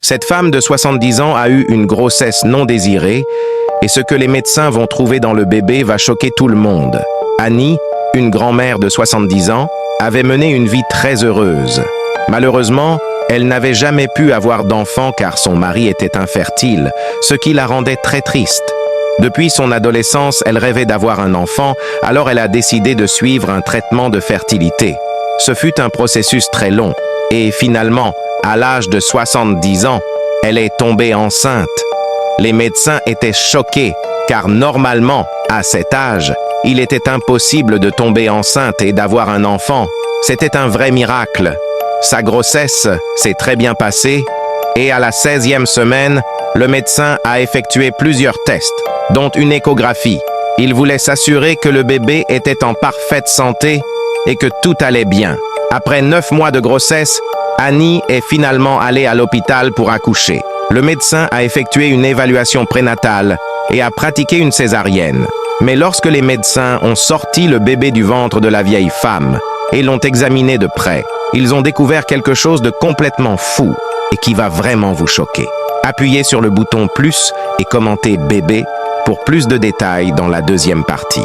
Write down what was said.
Cette femme de 70 ans a eu une grossesse non désirée et ce que les médecins vont trouver dans le bébé va choquer tout le monde. Annie, une grand-mère de 70 ans, avait mené une vie très heureuse. Malheureusement, elle n'avait jamais pu avoir d'enfant car son mari était infertile, ce qui la rendait très triste. Depuis son adolescence, elle rêvait d'avoir un enfant, alors elle a décidé de suivre un traitement de fertilité. Ce fut un processus très long, et finalement, à l'âge de 70 ans, elle est tombée enceinte. Les médecins étaient choqués, car normalement, à cet âge, il était impossible de tomber enceinte et d'avoir un enfant. C'était un vrai miracle. Sa grossesse s'est très bien passée, et à la 16e semaine, le médecin a effectué plusieurs tests, dont une échographie. Il voulait s'assurer que le bébé était en parfaite santé et que tout allait bien. Après 9 mois de grossesse, Annie est finalement allée à l'hôpital pour accoucher. Le médecin a effectué une évaluation prénatale et a pratiqué une césarienne. Mais lorsque les médecins ont sorti le bébé du ventre de la vieille femme et l'ont examiné de près, ils ont découvert quelque chose de complètement fou et qui va vraiment vous choquer. Appuyez sur le bouton plus et commentez bébé pour plus de détails dans la deuxième partie.